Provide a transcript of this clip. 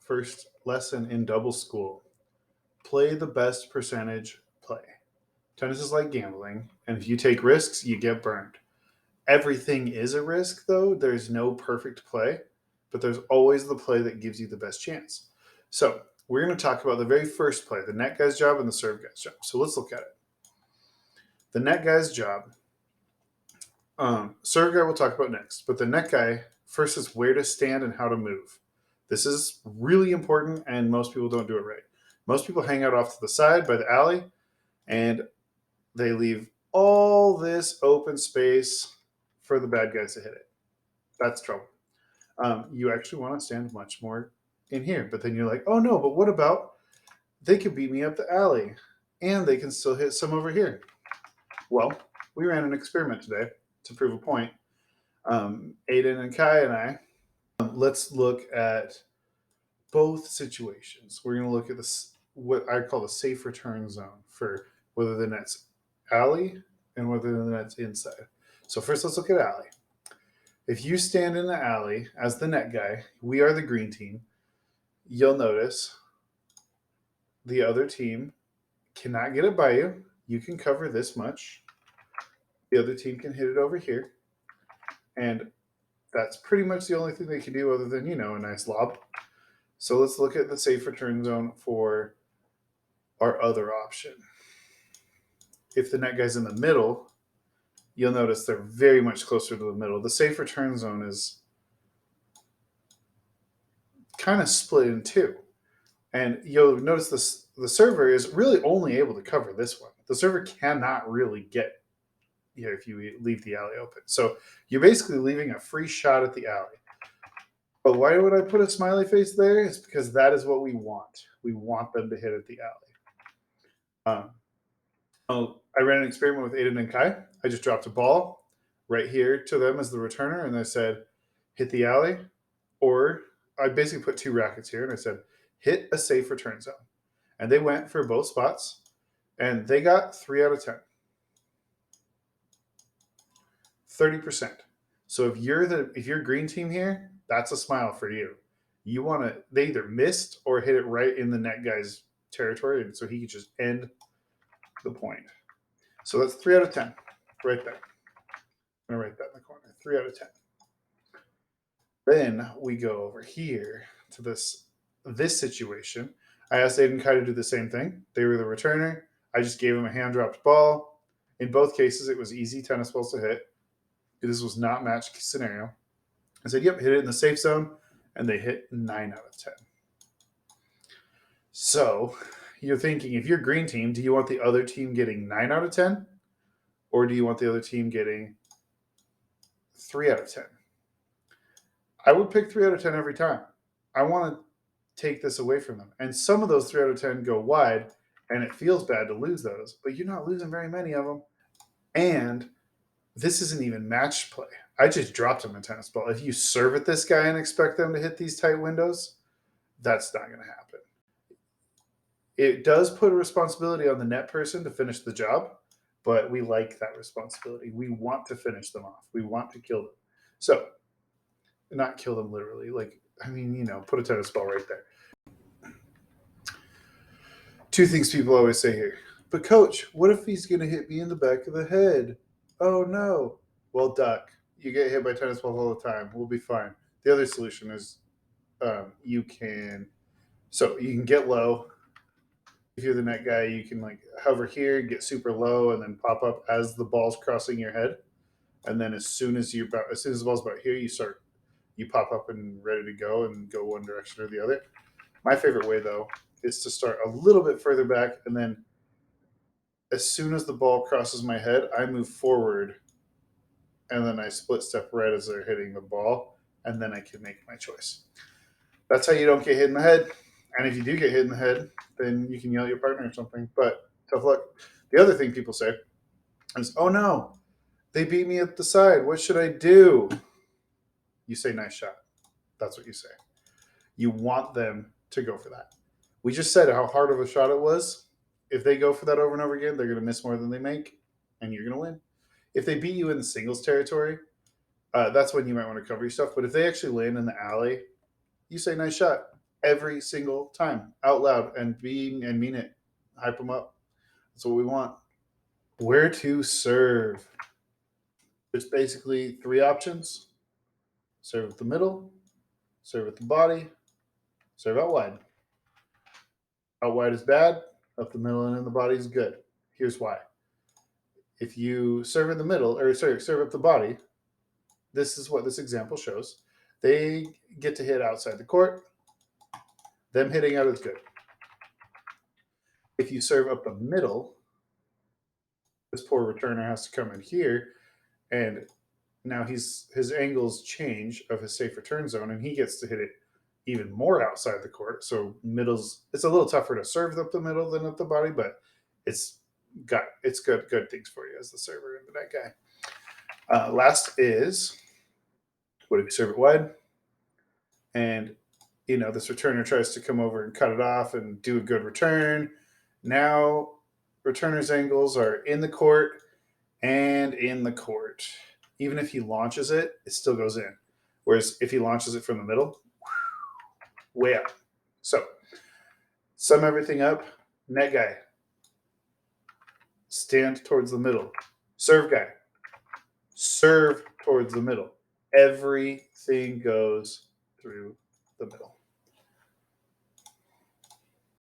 first lesson in double school. Play the best percentage play. Tennis is like gambling, and if you take risks, you get burned. Everything is a risk, though. There's no perfect play, but there's always the play that gives you the best chance. So, we're going to talk about the very first play, the net guy's job and the serve guy's job. So, let's look at it. The net guy's job, serve guy we'll talk about next, but the net guy first is where to stand and how to move. This is really important, and most people don't do it right. Most people hang out off to the side by the alley, and they leave all this open space for the bad guys to hit it. That's trouble. You actually want to stand much more in here, but then you're like, oh no, but what about they could beat me up the alley and they can still hit some over here? Well, we ran an experiment today to prove a point. Aiden and Kai and I, let's look at both situations. We're going to look at this, what I call the safe return zone for whether the net's alley and whether the net's inside. So first, let's look at alley. If you stand in the alley as the net guy, we are the green team. You'll notice the other team cannot get it by you. You can cover this much. The other team can hit it over here. And that's pretty much the only thing they can do other than, a nice lob. So let's look at the safe return zone for our other option. If the net guy's in the middle, you'll notice they're very much closer to the middle. The safe return zone is kind of split in two. And you'll notice the server is really only able to cover this one. The server cannot really get if you leave the alley open. So you're basically leaving a free shot at the alley. But why would I put a smiley face there? It's because that is what we want. We want them to hit at the alley. I ran an experiment with Aiden and Kai. I just dropped a ball right here to them as the returner, and I said, hit the alley. Or I basically put two rackets here, and I said, hit a safe return zone. And they went for both spots, and they got 3 out of 10. 30%. So if you're green team here, that's a smile for you. You want to, they either missed or hit it right in the net guy's territory, and so he could just end the point. So that's 3 out of 10 right there. I'm going to write that in the corner. 3 out of 10. Then we go over here to this situation. I asked Aiden and Kai to do the same thing. They were the returner. I just gave him a hand-dropped ball. In both cases, it was easy tennis balls to hit. This was not match scenario. I said, yep, hit it in the safe zone, and they hit 9 out of 10. So you're thinking, if you're green team, do you want the other team getting 9 out of 10? Or do you want the other team getting 3 out of 10? I would pick 3 out of 10 every time. I want to take this away from them. And some of those 3 out of 10 go wide, and it feels bad to lose those, but you're not losing very many of them. And this isn't even match play. I just dropped him a tennis ball. If you serve at this guy and expect them to hit these tight windows, that's not going to happen. It does put a responsibility on the net person to finish the job, but we like that responsibility. We want to finish them off. We want to kill them. So, not kill them literally. Put a tennis ball right there. Two things people always say here. But coach, what if he's going to hit me in the back of the head? Oh no. Well, duck. You get hit by tennis balls all the time. We'll be fine. The other solution is you can get low. If you're the net guy, you can hover here, get super low, and then pop up as the ball's crossing your head. And then as soon as the ball's about here, you pop up and ready to go and go one direction or the other. My favorite way though is to start a little bit further back, and then as soon as the ball crosses my head, I move forward, and then I split step right as they're hitting the ball, and then I can make my choice. That's how you don't get hit in the head. And if you do get hit in the head, then you can yell at your partner or something. But tough luck. The other thing people say is, oh no, they beat me at the side. What should I do? You say, nice shot. That's what you say. You want them to go for that. We just said how hard of a shot it was. If they go for that over and over again, they're going to miss more than they make, and you're going to win. If they beat you in the singles territory, that's when you might want to cover your stuff. But if they actually land in the alley, you say, nice shot. every single time out loud and mean it. Hype them up. That's what we want. Where to serve? There's basically three options: serve at the middle, serve at the body, serve out wide. Out wide is bad, up the middle and in the body is good. Here's why. If you serve in the middle, or sorry, serve up the body, this is what this example shows. They get to hit outside the court. Them hitting out is good. If you serve up the middle, this poor returner has to come in here, and now his angles change of his safe return zone, and he gets to hit it even more outside the court. So it's a little tougher to serve up the middle than up the body, but it's good things for you as the server and the net guy. Last is, what if you serve it wide? And this returner tries to come over and cut it off and do a good return. Now returner's angles are in the court and in the court. Even if he launches it, it still goes in. Whereas if he launches it from the middle, way up. So sum everything up. Net guy, stand towards the middle. Serve guy, serve towards the middle. Everything goes through the middle.